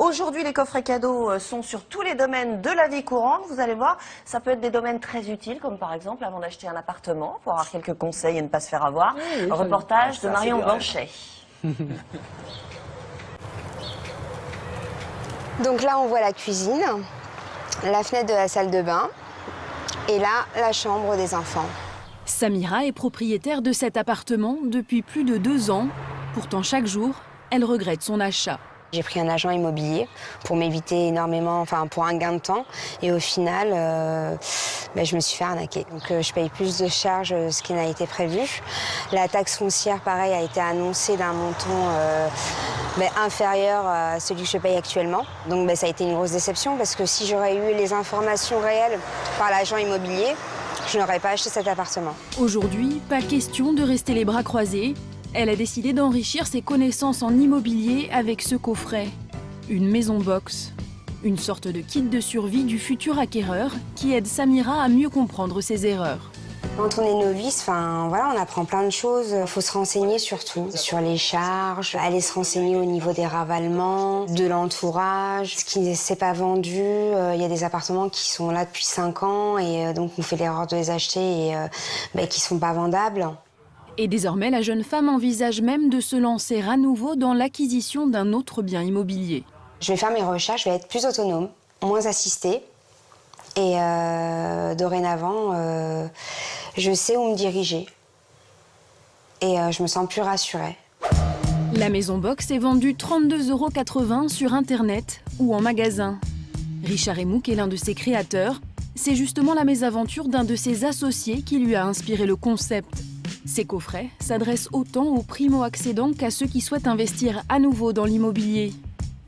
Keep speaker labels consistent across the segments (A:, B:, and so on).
A: Aujourd'hui, les coffrets cadeaux sont sur tous les domaines de la vie courante. Vous allez voir, ça peut être des domaines très utiles, comme par exemple, avant d'acheter un appartement, pour avoir quelques conseils et ne pas se faire avoir.
B: Oui,
A: Reportage de Marion Blanchet.
C: Donc là, on voit la cuisine, la fenêtre de la salle de bain et là, la chambre des enfants.
D: Samira est propriétaire de cet appartement depuis plus de 2 ans. Pourtant, chaque jour, elle regrette son achat.
C: J'ai pris un agent immobilier pour m'éviter énormément, pour un gain de temps. Et au final, je me suis fait arnaquer. Donc je paye plus de charges, ce qui n'a été prévu. La taxe foncière, pareil, a été annoncée d'un montant inférieur à celui que je paye actuellement. Donc ça a été une grosse déception parce que si j'aurais eu les informations réelles par l'agent immobilier, je n'aurais pas acheté cet appartement.
D: Aujourd'hui, pas question de rester les bras croisés. Elle a décidé d'enrichir ses connaissances en immobilier avec ce coffret. Une maison box. Une sorte de kit de survie du futur acquéreur qui aide Samira à mieux comprendre ses erreurs.
C: Quand on est novice, on apprend plein de choses. Il faut se renseigner surtout sur les charges, aller se renseigner au niveau des ravalements, de l'entourage, ce qui ne s'est pas vendu. Il y a des appartements qui sont là depuis 5 ans et donc on fait l'erreur de les acheter et qui ne sont pas vendables.
D: Et désormais, la jeune femme envisage même de se lancer à nouveau dans l'acquisition d'un autre bien immobilier.
C: Je vais faire mes recherches, je vais être plus autonome, moins assistée. Et dorénavant, je sais où me diriger. Et je me sens plus rassurée.
D: La maison box est vendue 32,80 € sur Internet ou en magasin. Richard Emouk est l'un de ses créateurs. C'est justement la mésaventure d'un de ses associés qui lui a inspiré le concept. Ces coffrets s'adressent autant aux primo-accédants qu'à ceux qui souhaitent investir à nouveau dans l'immobilier.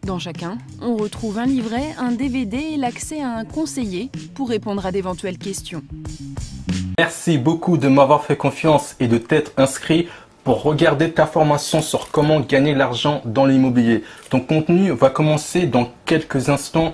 D: Dans chacun, on retrouve un livret, un DVD et l'accès à un conseiller pour répondre à d'éventuelles questions.
E: Merci beaucoup de m'avoir fait confiance et de t'être inscrit pour regarder ta formation sur comment gagner l'argent dans l'immobilier. Ton contenu va commencer dans quelques instants.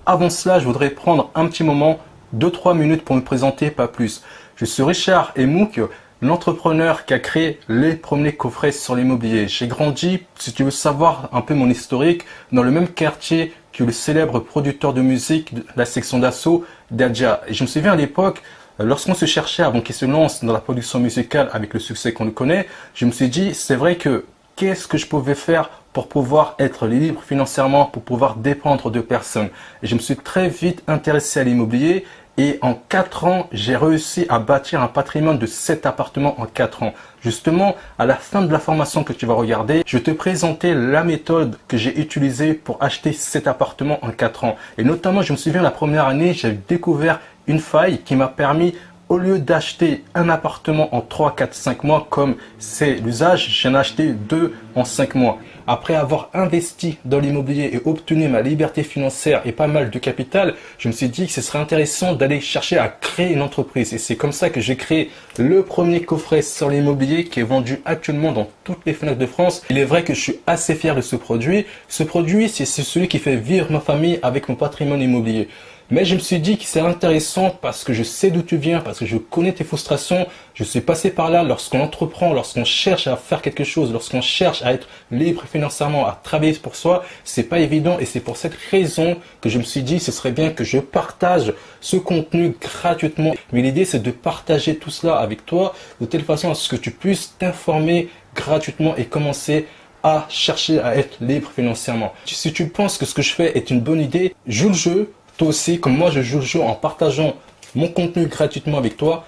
E: Avant cela, je voudrais prendre un petit moment, 2-3 minutes pour me présenter, pas plus. Je suis Richard Emouk, l'entrepreneur qui a créé les premiers coffrets sur l'immobilier. J'ai grandi, si tu veux savoir un peu mon historique, dans le même quartier que le célèbre producteur de musique de la section d'assaut, Dadja. Et je me souviens à l'époque, lorsqu'on se cherchait avant qu'il se lance dans la production musicale avec le succès qu'on le connaît, je me suis dit, c'est vrai que qu'est-ce que je pouvais faire pour pouvoir être libre financièrement, pour pouvoir dépendre de personne. Et je me suis très vite intéressé à l'immobilier. Et en 4 ans, j'ai réussi à bâtir un patrimoine de 7 appartements en 4 ans. Justement, à la fin de la formation que tu vas regarder, je vais te présenter la méthode que j'ai utilisée pour acheter 7 appartements en 4 ans. Et notamment, je me souviens, la première année, j'ai découvert une faille qui m'a permis, au lieu d'acheter un appartement en 3, 4, 5 mois, comme c'est l'usage, j'en ai acheté 2 en 5 mois. Après avoir investi dans l'immobilier et obtenu ma liberté financière et pas mal de capital, je me suis dit que ce serait intéressant d'aller chercher à créer une entreprise. Et c'est comme ça que j'ai créé le premier coffret sur l'immobilier qui est vendu actuellement dans toutes les fenêtres de France. Il est vrai que je suis assez fier de ce produit. Ce produit, c'est celui qui fait vivre ma famille avec mon patrimoine immobilier. Mais je me suis dit que c'est intéressant parce que je sais d'où tu viens, parce que je connais tes frustrations. Je suis passé par là lorsqu'on entreprend, lorsqu'on cherche à faire quelque chose, lorsqu'on cherche à être libre financièrement, à travailler pour soi. C'est pas évident et c'est pour cette raison que je me suis dit ce serait bien que je partage ce contenu gratuitement. Mais l'idée c'est de partager tout cela avec toi de telle façon à ce que tu puisses t'informer gratuitement et commencer à chercher à être libre financièrement. Si tu penses que ce que je fais est une bonne idée, joue le jeu. Toi aussi, comme moi je joue le jeu en partageant mon contenu gratuitement avec toi,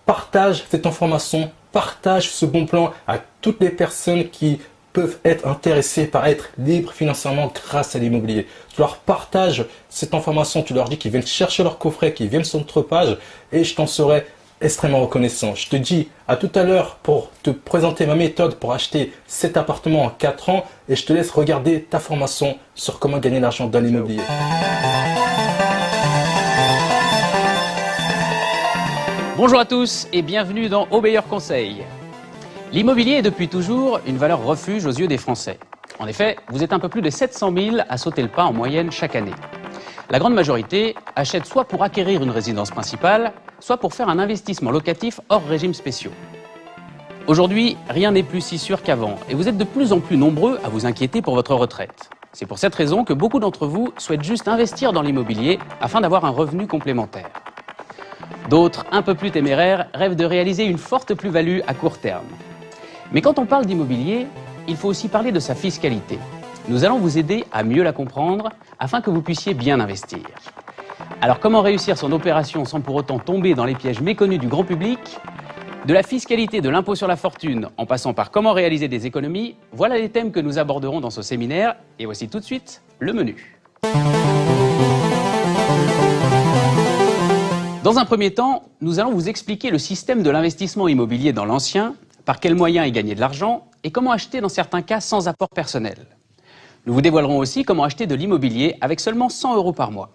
E: partage cette information, partage ce bon plan à toutes les personnes qui peuvent être intéressées par être libres financièrement grâce à l'immobilier. Tu leur partages cette information, tu leur dis qu'ils viennent chercher leur coffret, qu'ils viennent sur notre page et je t'en serai extrêmement reconnaissant. Je te dis à tout à l'heure pour te présenter ma méthode pour acheter cet appartement en 4 ans et je te laisse regarder ta formation sur comment gagner l'argent dans l'immobilier.
B: Bonjour à tous et bienvenue dans Au meilleur conseil. L'immobilier est depuis toujours une valeur refuge aux yeux des Français. En effet, vous êtes un peu plus de 700 000 à sauter le pas en moyenne chaque année. La grande majorité achète soit pour acquérir une résidence principale, soit pour faire un investissement locatif hors régimes spéciaux. Aujourd'hui, rien n'est plus si sûr qu'avant et vous êtes de plus en plus nombreux à vous inquiéter pour votre retraite. C'est pour cette raison que beaucoup d'entre vous souhaitent juste investir dans l'immobilier afin d'avoir un revenu complémentaire. D'autres, un peu plus téméraires, rêvent de réaliser une forte plus-value à court terme. Mais quand on parle d'immobilier, il faut aussi parler de sa fiscalité. Nous allons vous aider à mieux la comprendre afin que vous puissiez bien investir. Alors comment réussir son opération sans pour autant tomber dans les pièges méconnus du grand public? De la fiscalité de l'impôt sur la fortune en passant par comment réaliser des économies, voilà les thèmes que nous aborderons dans ce séminaire. Et voici tout de suite le menu. Dans un premier temps, nous allons vous expliquer le système de l'investissement immobilier dans l'ancien, par quels moyens y gagner de l'argent et comment acheter dans certains cas sans apport personnel. Nous vous dévoilerons aussi comment acheter de l'immobilier avec seulement 100 € par mois.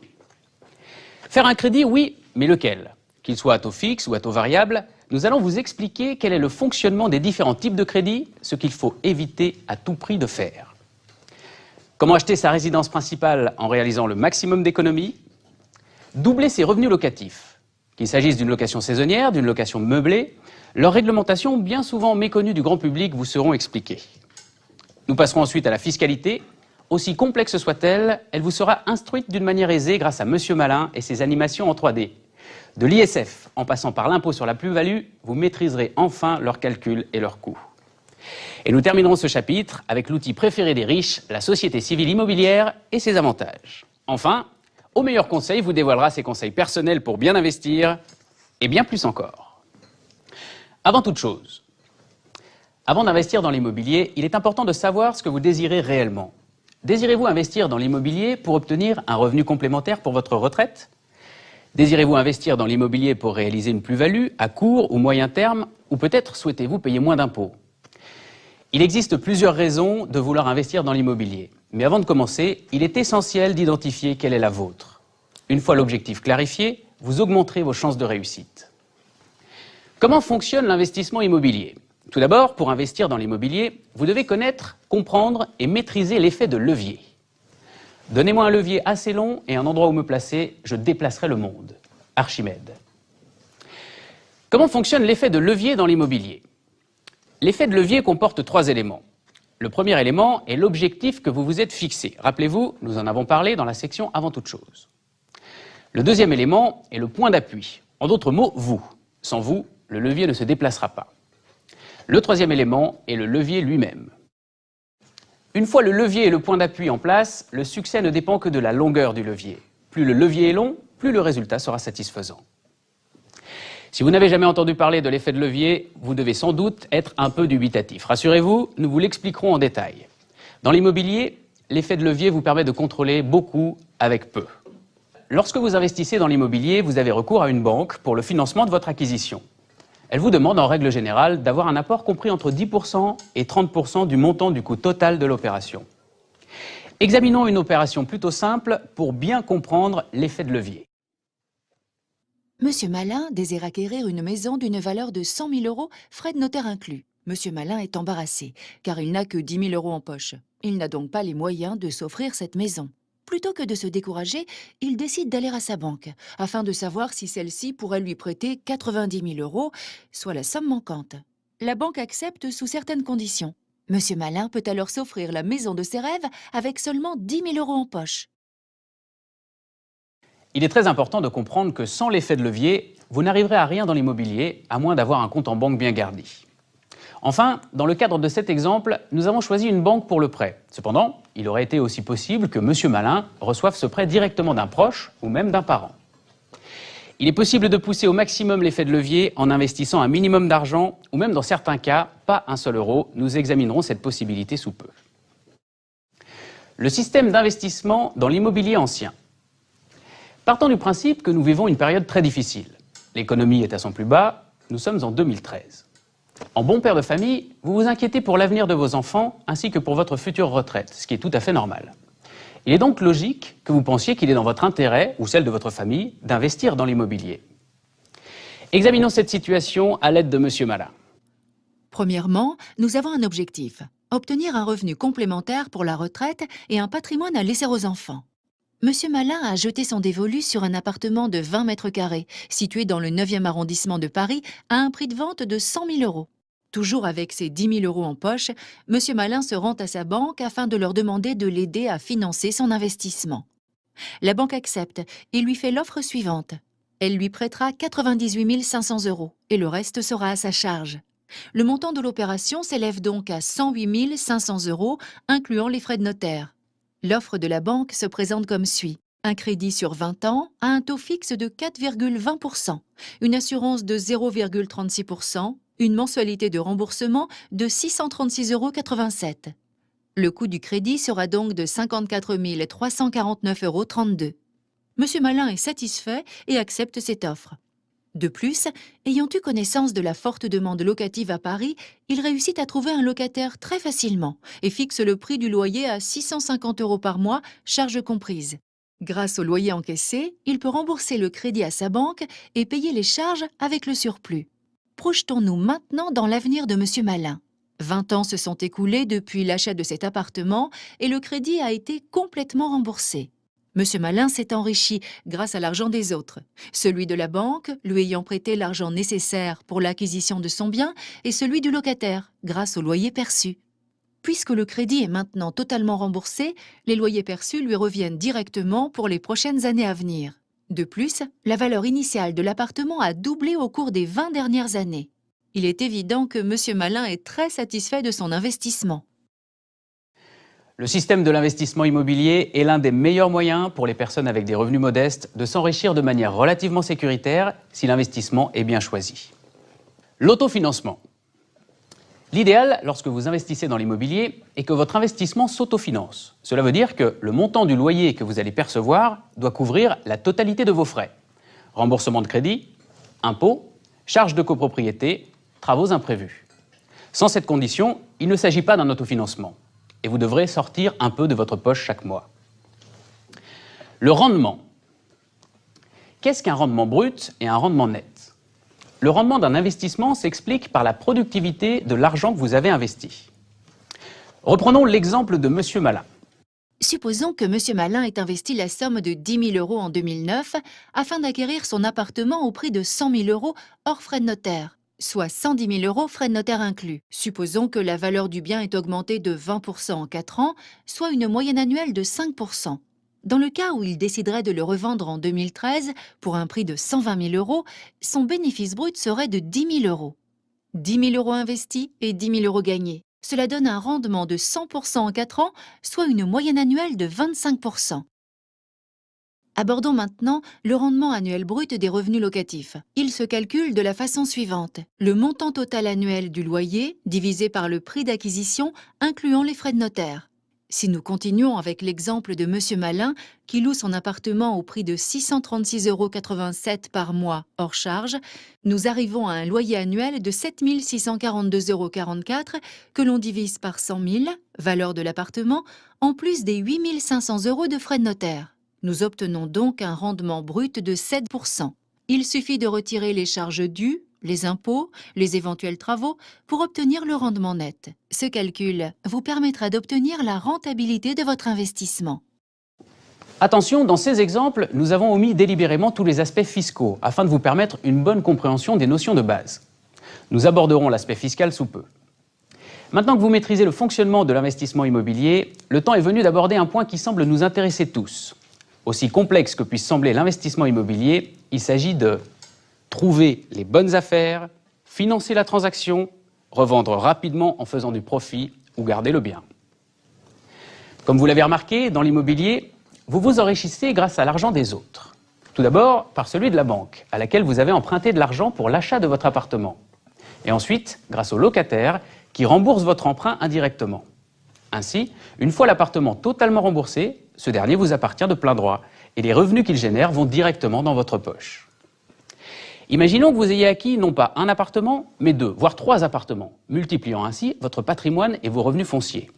B: Faire un crédit, oui, mais lequel? Qu'il soit à taux fixe ou à taux variable, nous allons vous expliquer quel est le fonctionnement des différents types de crédits, ce qu'il faut éviter à tout prix de faire. Comment acheter sa résidence principale en réalisant le maximum d'économies? Doubler ses revenus locatifs. Qu'il s'agisse d'une location saisonnière, d'une location meublée, leurs réglementations, bien souvent méconnues du grand public, vous seront expliquées. Nous passerons ensuite à la fiscalité. Aussi complexe soit-elle, elle vous sera instruite d'une manière aisée grâce à Monsieur Malin et ses animations en 3D. De l'ISF, en passant par l'impôt sur la plus-value, vous maîtriserez enfin leurs calculs et leurs coûts. Et nous terminerons ce chapitre avec l'outil préféré des riches, la société civile immobilière et ses avantages. Enfin, Au meilleur conseil vous dévoilera ses conseils personnels pour bien investir et bien plus encore. Avant toute chose, avant d'investir dans l'immobilier, il est important de savoir ce que vous désirez réellement. Désirez-vous investir dans l'immobilier pour obtenir un revenu complémentaire pour votre retraite ? Désirez-vous investir dans l'immobilier pour réaliser une plus-value à court ou moyen terme, ou peut-être souhaitez-vous payer moins d'impôts? Il existe plusieurs raisons de vouloir investir dans l'immobilier. Mais avant de commencer, il est essentiel d'identifier quelle est la vôtre. Une fois l'objectif clarifié, vous augmenterez vos chances de réussite. Comment fonctionne l'investissement immobilier? Tout d'abord, pour investir dans l'immobilier, vous devez connaître, comprendre et maîtriser l'effet de levier. Donnez-moi un levier assez long et un endroit où me placer, je déplacerai le monde. Archimède. Comment fonctionne l'effet de levier dans l'immobilier? L'effet de levier comporte 3 éléments. Le premier élément est l'objectif que vous vous êtes fixé. Rappelez-vous, nous en avons parlé dans la section avant toute chose. Le deuxième élément est le point d'appui. En d'autres mots, vous. Sans vous, le levier ne se déplacera pas. Le troisième élément est le levier lui-même. Une fois le levier et le point d'appui en place, le succès ne dépend que de la longueur du levier. Plus le levier est long, plus le résultat sera satisfaisant. Si vous n'avez jamais entendu parler de l'effet de levier, vous devez sans doute être un peu dubitatif. Rassurez-vous, nous vous l'expliquerons en détail. Dans l'immobilier, l'effet de levier vous permet de contrôler beaucoup avec peu. Lorsque vous investissez dans l'immobilier, vous avez recours à une banque pour le financement de votre acquisition. Elle vous demande en règle générale d'avoir un apport compris entre 10% et 30% du montant du coût total de l'opération. Examinons une opération plutôt simple pour bien comprendre l'effet de levier.
F: Monsieur Malin désire acquérir une maison d'une valeur de 100 000 €, frais de notaire inclus. Monsieur Malin est embarrassé, car il n'a que 10 000 € en poche. Il n'a donc pas les moyens de s'offrir cette maison. Plutôt que de se décourager, il décide d'aller à sa banque, afin de savoir si celle-ci pourrait lui prêter 90 000 €, soit la somme manquante. La banque accepte sous certaines conditions. Monsieur Malin peut alors s'offrir la maison de ses rêves avec seulement 10 000 € en poche.
B: Il est très important de comprendre que sans l'effet de levier, vous n'arriverez à rien dans l'immobilier, à moins d'avoir un compte en banque bien garni. Enfin, dans le cadre de cet exemple, nous avons choisi une banque pour le prêt. Cependant, il aurait été aussi possible que Monsieur Malin reçoive ce prêt directement d'un proche ou même d'un parent. Il est possible de pousser au maximum l'effet de levier en investissant un minimum d'argent ou même dans certains cas, pas un seul euro. Nous examinerons cette possibilité sous peu. Le système d'investissement dans l'immobilier ancien. Partons du principe que nous vivons une période très difficile. L'économie est à son plus bas, nous sommes en 2013. En bon père de famille, vous vous inquiétez pour l'avenir de vos enfants ainsi que pour votre future retraite, ce qui est tout à fait normal. Il est donc logique que vous pensiez qu'il est dans votre intérêt, ou celle de votre famille, d'investir dans l'immobilier. Examinons cette situation à l'aide de Monsieur Malin.
F: Premièrement, nous avons un objectif, obtenir un revenu complémentaire pour la retraite et un patrimoine à laisser aux enfants. Monsieur Malin a jeté son dévolu sur un appartement de 20 mètres carrés, situé dans le 9e arrondissement de Paris, à un prix de vente de 100 000 €. Toujours avec ses 10 000 euros en poche, M. Malin se rend à sa banque afin de leur demander de l'aider à financer son investissement. La banque accepte et lui fait l'offre suivante. Elle lui prêtera 98 500 euros et le reste sera à sa charge. Le montant de l'opération s'élève donc à 108 500 euros, incluant les frais de notaire. L'offre de la banque se présente comme suit. Un crédit sur 20 ans à un taux fixe de 4,20%, une assurance de 0,36%, une mensualité de remboursement de 636,87 euros. Le coût du crédit sera donc de 54 349,32 euros. Monsieur Malin est satisfait et accepte cette offre. De plus, ayant eu connaissance de la forte demande locative à Paris, il réussit à trouver un locataire très facilement et fixe le prix du loyer à 650 euros par mois, charges comprises. Grâce au loyer encaissé, il peut rembourser le crédit à sa banque et payer les charges avec le surplus. Projetons-nous maintenant dans l'avenir de Monsieur Malin. 20 ans se sont écoulés depuis l'achat de cet appartement et le crédit a été complètement remboursé. Monsieur Malin s'est enrichi grâce à l'argent des autres, celui de la banque lui ayant prêté l'argent nécessaire pour l'acquisition de son bien et celui du locataire grâce au loyer perçu. Puisque le crédit est maintenant totalement remboursé, les loyers perçus lui reviennent directement pour les prochaines années à venir. De plus, la valeur initiale de l'appartement a doublé au cours des 20 dernières années. Il est évident que Monsieur Malin est très satisfait de son investissement.
B: Le système de l'investissement immobilier est l'un des meilleurs moyens pour les personnes avec des revenus modestes de s'enrichir de manière relativement sécuritaire si l'investissement est bien choisi. L'autofinancement. L'idéal, lorsque vous investissez dans l'immobilier, est que votre investissement s'autofinance. Cela veut dire que le montant du loyer que vous allez percevoir doit couvrir la totalité de vos frais. Remboursement de crédit, impôts, charges de copropriété, travaux imprévus. Sans cette condition, il ne s'agit pas d'un autofinancement et vous devrez sortir un peu de votre poche chaque mois. Le rendement. Qu'est-ce qu'un rendement brut et un rendement net? Le rendement d'un investissement s'explique par la productivité de l'argent que vous avez investi. Reprenons l'exemple de Monsieur Malin.
F: Supposons que Monsieur Malin ait investi la somme de 10 000 euros en 2009 afin d'acquérir son appartement au prix de 100 000 euros hors frais de notaire, soit 110 000 euros frais de notaire inclus. Supposons que la valeur du bien est augmentée de 20% en 4 ans, soit une moyenne annuelle de 5%. Dans le cas où il déciderait de le revendre en 2013 pour un prix de 120 000 euros, son bénéfice brut serait de 10 000 euros. 10 000 euros investis et 10 000 euros gagnés. Cela donne un rendement de 100% en 4 ans, soit une moyenne annuelle de 25%. Abordons maintenant le rendement annuel brut des revenus locatifs. Il se calcule de la façon suivante. Le montant total annuel du loyer divisé par le prix d'acquisition incluant les frais de notaire. Si nous continuons avec l'exemple de Monsieur Malin, qui loue son appartement au prix de 636,87 euros par mois hors charge, nous arrivons à un loyer annuel de 7 642,44 euros que l'on divise par 100 000, valeur de l'appartement, en plus des 8 500 euros de frais de notaire. Nous obtenons donc un rendement brut de 7%. Il suffit de retirer les charges dues, les impôts, les éventuels travaux pour obtenir le rendement net. Ce calcul vous permettra d'obtenir la rentabilité de votre investissement.
B: Attention, dans ces exemples, nous avons omis délibérément tous les aspects fiscaux afin de vous permettre une bonne compréhension des notions de base. Nous aborderons l'aspect fiscal sous peu. Maintenant que vous maîtrisez le fonctionnement de l'investissement immobilier, le temps est venu d'aborder un point qui semble nous intéresser tous. Aussi complexe que puisse sembler l'investissement immobilier, il s'agit de trouver les bonnes affaires, financer la transaction, revendre rapidement en faisant du profit ou garder le bien. Comme vous l'avez remarqué, dans l'immobilier, vous vous enrichissez grâce à l'argent des autres. Tout d'abord par celui de la banque, à laquelle vous avez emprunté de l'argent pour l'achat de votre appartement. Et ensuite, grâce au locataire, qui rembourse votre emprunt indirectement. Ainsi, une fois l'appartement totalement remboursé, ce dernier vous appartient de plein droit, et les revenus qu'il génère vont directement dans votre poche. Imaginons que vous ayez acquis non pas un appartement, mais 2, voire 3 appartements, multipliant ainsi votre patrimoine et vos revenus fonciers.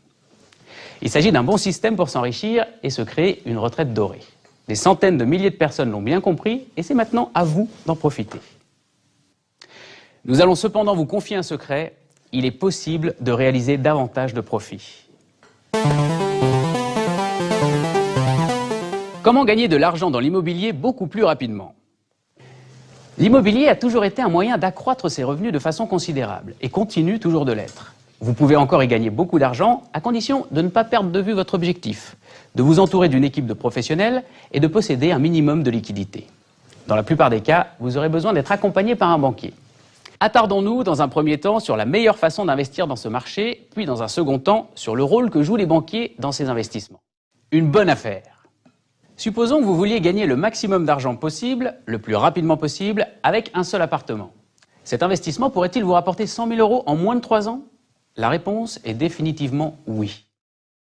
B: Il s'agit d'un bon système pour s'enrichir et se créer une retraite dorée. Des centaines de milliers de personnes l'ont bien compris et c'est maintenant à vous d'en profiter. Nous allons cependant vous confier un secret, il est possible de réaliser davantage de profits. Comment gagner de l'argent dans l'immobilier beaucoup plus rapidement? L'immobilier a toujours été un moyen d'accroître ses revenus de façon considérable et continue toujours de l'être. Vous pouvez encore y gagner beaucoup d'argent à condition de ne pas perdre de vue votre objectif, de vous entourer d'une équipe de professionnels et de posséder un minimum de liquidité. Dans la plupart des cas, vous aurez besoin d'être accompagné par un banquier. Attardons-nous dans un premier temps sur la meilleure façon d'investir dans ce marché, puis dans un second temps sur le rôle que jouent les banquiers dans ces investissements. Une bonne affaire. Supposons que vous vouliez gagner le maximum d'argent possible, le plus rapidement possible, avec un seul appartement. Cet investissement pourrait-il vous rapporter 100 000 € en moins de 3 ans? La réponse est définitivement oui.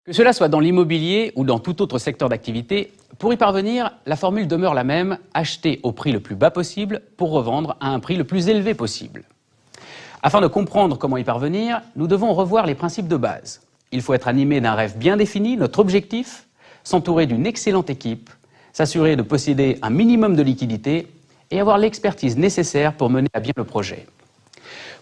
B: Que cela soit dans l'immobilier ou dans tout autre secteur d'activité, pour y parvenir, la formule demeure la même, acheter au prix le plus bas possible pour revendre à un prix le plus élevé possible. Afin de comprendre comment y parvenir, nous devons revoir les principes de base. Il faut être animé d'un rêve bien défini, notre objectif, s'entourer d'une excellente équipe, s'assurer de posséder un minimum de liquidité et avoir l'expertise nécessaire pour mener à bien le projet.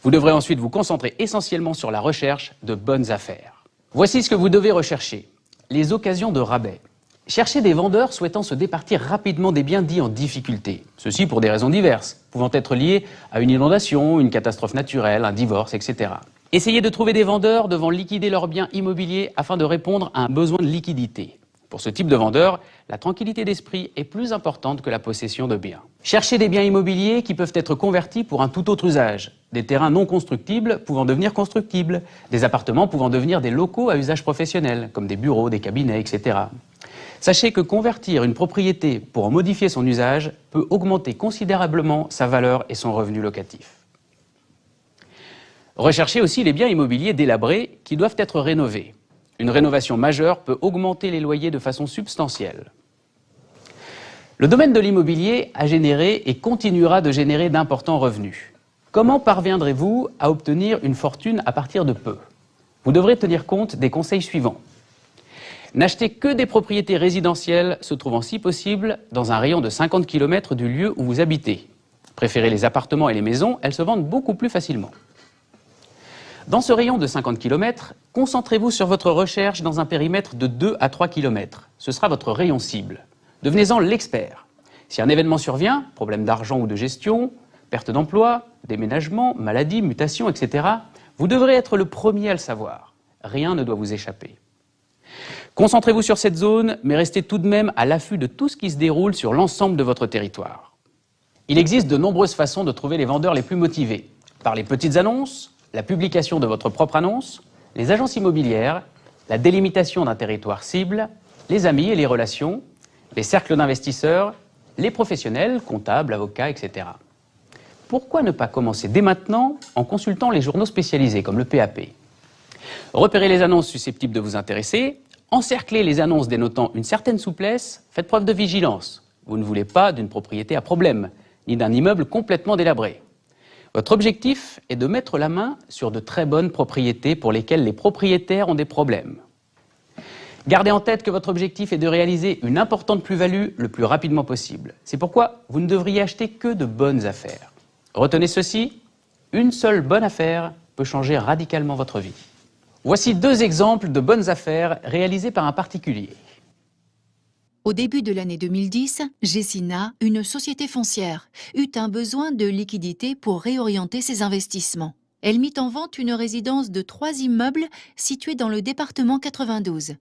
B: Vous devrez ensuite vous concentrer essentiellement sur la recherche de bonnes affaires. Voici ce que vous devez rechercher. Les occasions de rabais. Cherchez des vendeurs souhaitant se départir rapidement des biens dits en difficulté. Ceci pour des raisons diverses, pouvant être liées à une inondation, une catastrophe naturelle, un divorce, etc. Essayez de trouver des vendeurs devant liquider leurs biens immobiliers afin de répondre à un besoin de liquidité. Pour ce type de vendeur, la tranquillité d'esprit est plus importante que la possession de biens. Cherchez des biens immobiliers qui peuvent être convertis pour un tout autre usage. Des terrains non constructibles pouvant devenir constructibles. Des appartements pouvant devenir des locaux à usage professionnel, comme des bureaux, des cabinets, etc. Sachez que convertir une propriété pour en modifier son usage peut augmenter considérablement sa valeur et son revenu locatif. Recherchez aussi les biens immobiliers délabrés qui doivent être rénovés. Une rénovation majeure peut augmenter les loyers de façon substantielle. Le domaine de l'immobilier a généré et continuera de générer d'importants revenus. Comment parviendrez-vous à obtenir une fortune à partir de peu? Vous devrez tenir compte des conseils suivants. N'achetez que des propriétés résidentielles se trouvant si possible dans un rayon de 50 km du lieu où vous habitez. Préférez les appartements et les maisons, elles se vendent beaucoup plus facilement. Dans ce rayon de 50 km, concentrez-vous sur votre recherche dans un périmètre de 2 à 3 km. Ce sera votre rayon cible. Devenez-en l'expert. Si un événement survient, problème d'argent ou de gestion, perte d'emploi, déménagement, maladie, mutation, etc., vous devrez être le premier à le savoir. Rien ne doit vous échapper. Concentrez-vous sur cette zone, mais restez tout de même à l'affût de tout ce qui se déroule sur l'ensemble de votre territoire. Il existe de nombreuses façons de trouver les vendeurs les plus motivés. Par les petites annonces, la publication de votre propre annonce, les agences immobilières, la délimitation d'un territoire cible, les amis et les relations, les cercles d'investisseurs, les professionnels, comptables, avocats, etc. Pourquoi ne pas commencer dès maintenant en consultant les journaux spécialisés comme le PAP? Repérez les annonces susceptibles de vous intéresser, encerclez les annonces dénotant une certaine souplesse, faites preuve de vigilance. Vous ne voulez pas d'une propriété à problème, ni d'un immeuble complètement délabré. Votre objectif est de mettre la main sur de très bonnes propriétés pour lesquelles les propriétaires ont des problèmes. Gardez en tête que votre objectif est de réaliser une importante plus-value le plus rapidement possible. C'est pourquoi vous ne devriez acheter que de bonnes affaires. Retenez ceci, une seule bonne affaire peut changer radicalement votre vie. Voici 2 exemples de bonnes affaires réalisées par un particulier.
D: Au début de l'année 2010, Jessina, une société foncière, eut un besoin de liquidité pour réorienter ses investissements. Elle mit en vente une résidence de 3 immeubles situés dans le département 92.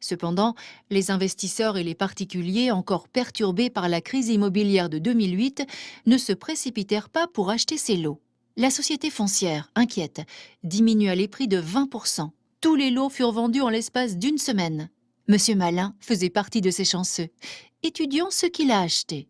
D: Cependant, les investisseurs et les particuliers, encore perturbés par la crise immobilière de 2008, ne se précipitèrent pas pour acheter ces lots. La société foncière, inquiète, diminua les prix de 20%. Tous les lots furent vendus en l'espace d'1 semaine. Monsieur Malin faisait partie de ces chanceux. Étudions ce qu'il a acheté.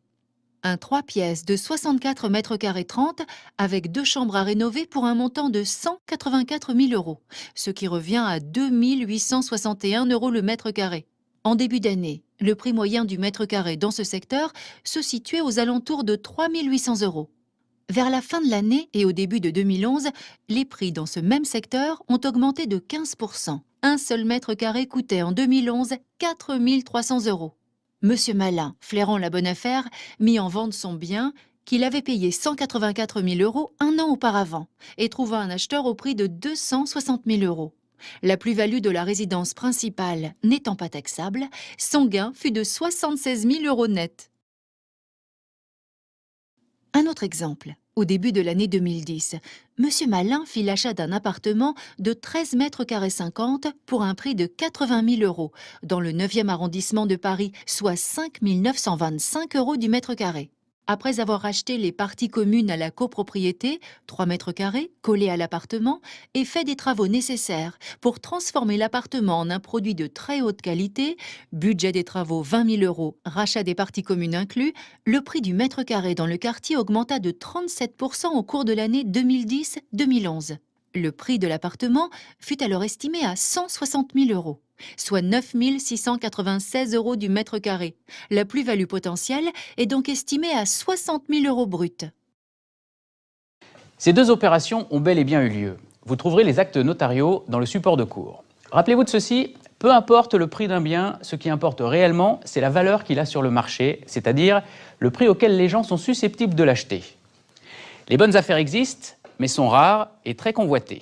D: Un 3 pièces de 64 mètres carrés 30 avec 2 chambres à rénover pour un montant de 184 000 €, ce qui revient à 2 861 € le mètre carré. En début d'année, le prix moyen du mètre carré dans ce secteur se situait aux alentours de 3 800 €. Vers la fin de l'année et au début de 2011, les prix dans ce même secteur ont augmenté de 15%. Un seul mètre carré coûtait en 2011 4 300 €. Monsieur Malin, flairant la bonne affaire, mit en vente son bien qu'il avait payé 184 000 € un an auparavant et trouva un acheteur au prix de 260 000 €. La plus-value de la résidence principale n'étant pas taxable, son gain fut de 76 000 € net.
F: Un autre exemple. Au début de l'année 2010, Monsieur Malin fit l'achat d'un appartement de 13 mètres carrés 50 pour un prix de 80 000 euros dans le 9e arrondissement de Paris, soit 5 925 euros du mètre carré. Après avoir acheté les parties communes à la copropriété, 3 mètres carrés, collés à l'appartement, et fait des travaux nécessaires pour transformer l'appartement en un produit de très haute qualité, budget des travaux 20 000 euros, rachat des parties communes inclus, le prix du mètre carré dans le quartier augmenta de 37% au cours de l'année 2010-2011. Le prix de l'appartement fut alors estimé à 160 000 euros, soit 9 696 euros du mètre carré. La plus-value potentielle est donc estimée à 60 000 euros bruts.
B: Ces deux opérations ont bel et bien eu lieu. Vous trouverez les actes notariaux dans le support de cours. Rappelez-vous de ceci, peu importe le prix d'un bien, ce qui importe réellement, c'est la valeur qu'il a sur le marché, c'est-à-dire le prix auquel les gens sont susceptibles de l'acheter. Les bonnes affaires existent, mais sont rares et très convoitées.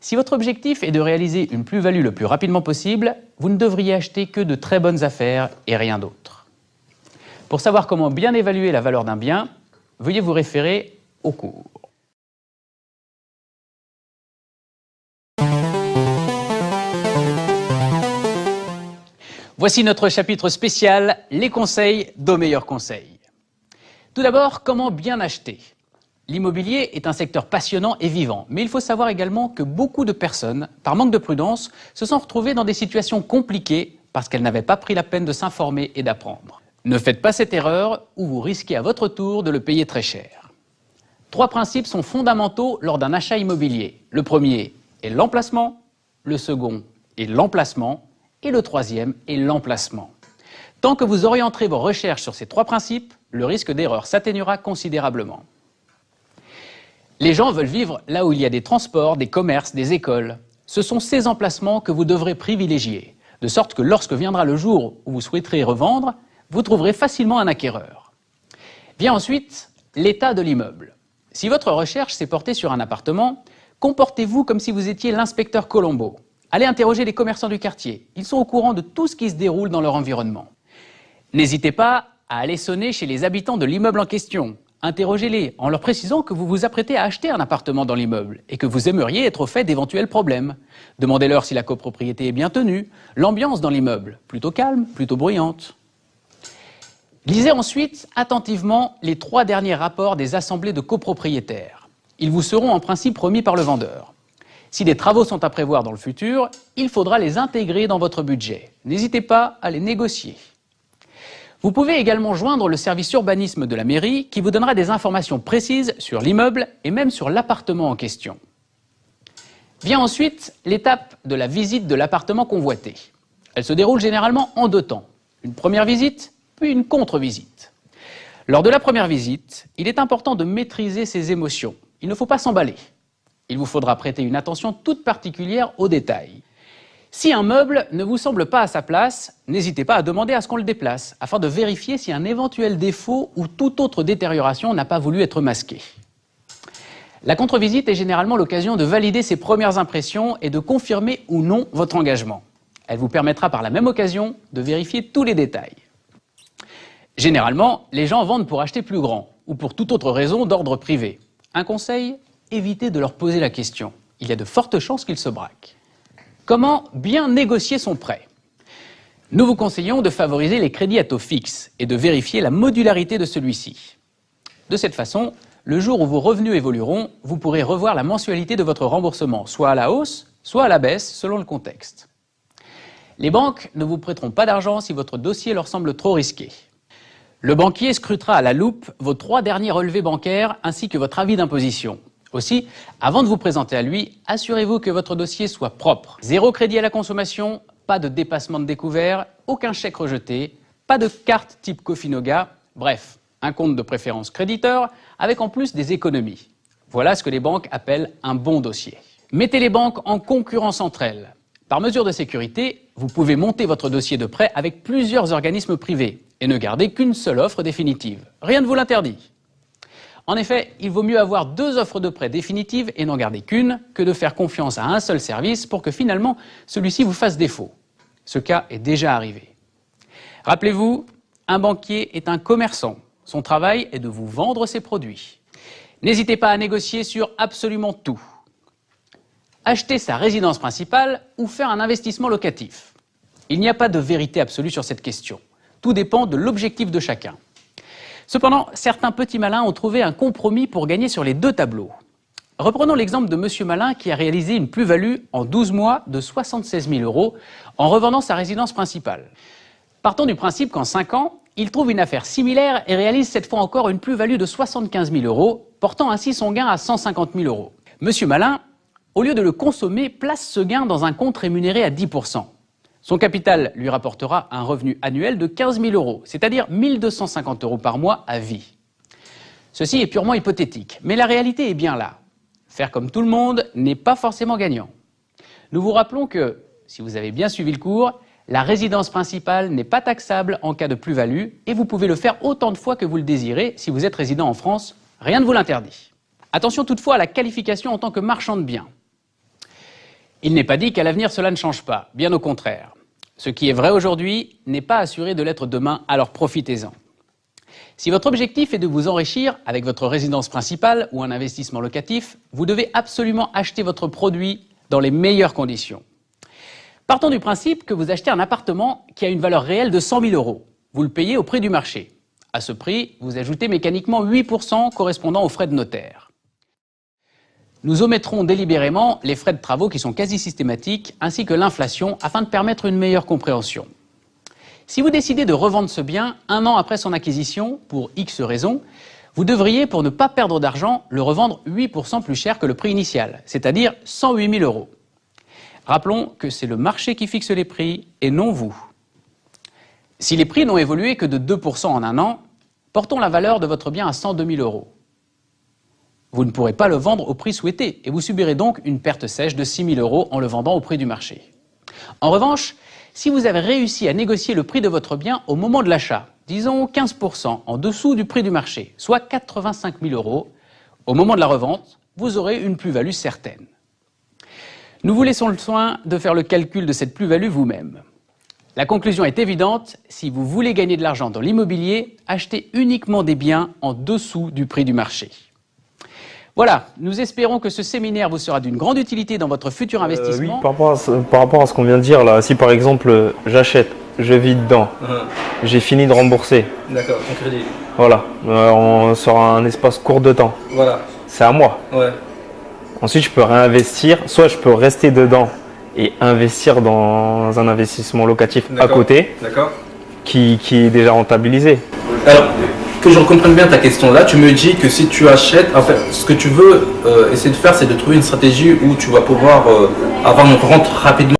B: Si votre objectif est de réaliser une plus-value le plus rapidement possible, vous ne devriez acheter que de très bonnes affaires et rien d'autre. Pour savoir comment bien évaluer la valeur d'un bien, veuillez vous référer au cours. Voici notre chapitre spécial, les conseils d'Au Meilleur Conseil. Tout d'abord, comment bien acheter ? L'immobilier est un secteur passionnant et vivant, mais il faut savoir également que beaucoup de personnes, par manque de prudence, se sont retrouvées dans des situations compliquées parce qu'elles n'avaient pas pris la peine de s'informer et d'apprendre. Ne faites pas cette erreur ou vous risquez à votre tour de le payer très cher. 3 principes sont fondamentaux lors d'un achat immobilier. Le premier est l'emplacement, le second est l'emplacement et le troisième est l'emplacement. Tant que vous orienterez vos recherches sur ces 3 principes, le risque d'erreur s'atténuera considérablement. Les gens veulent vivre là où il y a des transports, des commerces, des écoles. Ce sont ces emplacements que vous devrez privilégier, de sorte que lorsque viendra le jour où vous souhaiterez revendre, vous trouverez facilement un acquéreur. Vient ensuite l'état de l'immeuble. Si votre recherche s'est portée sur un appartement, comportez-vous comme si vous étiez l'inspecteur Colombo. Allez interroger les commerçants du quartier. Ils sont au courant de tout ce qui se déroule dans leur environnement. N'hésitez pas à aller sonner chez les habitants de l'immeuble en question. Interrogez-les en leur précisant que vous vous apprêtez à acheter un appartement dans l'immeuble et que vous aimeriez être au fait d'éventuels problèmes. Demandez-leur si la copropriété est bien tenue, l'ambiance dans l'immeuble, plutôt calme, plutôt bruyante. Lisez ensuite attentivement les 3 derniers rapports des assemblées de copropriétaires. Ils vous seront en principe remis par le vendeur. Si des travaux sont à prévoir dans le futur, il faudra les intégrer dans votre budget. N'hésitez pas à les négocier. Vous pouvez également joindre le service urbanisme de la mairie qui vous donnera des informations précises sur l'immeuble et même sur l'appartement en question. Vient ensuite l'étape de la visite de l'appartement convoité. Elle se déroule généralement en 2 temps. Une première visite, puis une contre-visite. Lors de la première visite, il est important de maîtriser ses émotions. Il ne faut pas s'emballer. Il vous faudra prêter une attention toute particulière aux détails. Si un meuble ne vous semble pas à sa place, n'hésitez pas à demander à ce qu'on le déplace, afin de vérifier si un éventuel défaut ou toute autre détérioration n'a pas voulu être masqué. La contre-visite est généralement l'occasion de valider ses premières impressions et de confirmer ou non votre engagement. Elle vous permettra par la même occasion de vérifier tous les détails. Généralement, les gens vendent pour acheter plus grand ou pour toute autre raison d'ordre privé. Un conseil, évitez de leur poser la question. Il y a de fortes chances qu'ils se braquent. Comment bien négocier son prêt ? Nous vous conseillons de favoriser les crédits à taux fixe et de vérifier la modularité de celui-ci. De cette façon, le jour où vos revenus évolueront, vous pourrez revoir la mensualité de votre remboursement, soit à la hausse, soit à la baisse, selon le contexte. Les banques ne vous prêteront pas d'argent si votre dossier leur semble trop risqué. Le banquier scrutera à la loupe vos 3 derniers relevés bancaires ainsi que votre avis d'imposition. Aussi, avant de vous présenter à lui, assurez-vous que votre dossier soit propre. 0 crédit à la consommation, pas de dépassement de découvert, aucun chèque rejeté, pas de carte type Cofinoga, bref, un compte de préférence créditeur avec en plus des économies. Voilà ce que les banques appellent un bon dossier. Mettez les banques en concurrence entre elles. Par mesure de sécurité, vous pouvez monter votre dossier de prêt avec plusieurs organismes privés et ne garder qu'une seule offre définitive. Rien ne vous l'interdit. En effet, il vaut mieux avoir 2 offres de prêt définitives et n'en garder qu'une que de faire confiance à un seul service pour que finalement celui-ci vous fasse défaut. Ce cas est déjà arrivé. Rappelez-vous, un banquier est un commerçant. Son travail est de vous vendre ses produits. N'hésitez pas à négocier sur absolument tout. Acheter sa résidence principale ou faire un investissement locatif. Il n'y a pas de vérité absolue sur cette question. Tout dépend de l'objectif de chacun. Cependant, certains petits malins ont trouvé un compromis pour gagner sur les deux tableaux. Reprenons l'exemple de Monsieur Malin qui a réalisé une plus-value en 12 mois de 76 000 € en revendant sa résidence principale. Partons du principe qu'en 5 ans, il trouve une affaire similaire et réalise cette fois encore une plus-value de 75 000 €, portant ainsi son gain à 150 000 €. Monsieur Malin, au lieu de le consommer, place ce gain dans un compte rémunéré à 10%. Son capital lui rapportera un revenu annuel de 15 000 €, c'est-à-dire 1 250 € par mois à vie. Ceci est purement hypothétique, mais la réalité est bien là. Faire comme tout le monde n'est pas forcément gagnant. Nous vous rappelons que, si vous avez bien suivi le cours, la résidence principale n'est pas taxable en cas de plus-value et vous pouvez le faire autant de fois que vous le désirez si vous êtes résident en France, rien ne vous l'interdit. Attention toutefois à la qualification en tant que marchand de biens. Il n'est pas dit qu'à l'avenir cela ne change pas, bien au contraire. Ce qui est vrai aujourd'hui n'est pas assuré de l'être demain, alors profitez-en. Si votre objectif est de vous enrichir avec votre résidence principale ou un investissement locatif, vous devez absolument acheter votre produit dans les meilleures conditions. Partons du principe que vous achetez un appartement qui a une valeur réelle de 100 000 €. Vous le payez au prix du marché. À ce prix, vous ajoutez mécaniquement 8% correspondant aux frais de notaire. Nous omettrons délibérément les frais de travaux qui sont quasi systématiques, ainsi que l'inflation, afin de permettre une meilleure compréhension. Si vous décidez de revendre ce bien 1 an après son acquisition, pour X raisons, vous devriez, pour ne pas perdre d'argent, le revendre 8% plus cher que le prix initial, c'est-à-dire 108 000 €. Rappelons que c'est le marché qui fixe les prix et non vous. Si les prix n'ont évolué que de 2% en 1 an, portons la valeur de votre bien à 102 000 €. Vous ne pourrez pas le vendre au prix souhaité et vous subirez donc une perte sèche de 6 000 € en le vendant au prix du marché. En revanche, si vous avez réussi à négocier le prix de votre bien au moment de l'achat, disons 15% en dessous du prix du marché, soit 85 000 €, au moment de la revente, vous aurez une plus-value certaine. Nous vous laissons le soin de faire le calcul de cette plus-value vous-même. La conclusion est évidente, si vous voulez gagner de l'argent dans l'immobilier, achetez uniquement des biens en dessous du prix du marché. Voilà, nous espérons que ce séminaire vous sera d'une grande utilité dans votre futur investissement.
G: Oui, par rapport à ce qu'on vient de dire là, si par exemple j'achète, je vis dedans, j'ai fini de rembourser.
E: D'accord, ton crédit.
G: Voilà, on sera un espace court de temps.
E: Voilà.
G: C'est à moi.
E: Ouais.
G: Ensuite, je peux réinvestir, soit je peux rester dedans et investir dans un investissement locatif à côté, qui est déjà rentabilisé.
E: Alors, que je comprenne bien ta question là, tu me dis que si tu achètes, en fait, ce que tu veux essayer de faire, c'est de trouver une stratégie où tu vas pouvoir avoir une rente rapidement.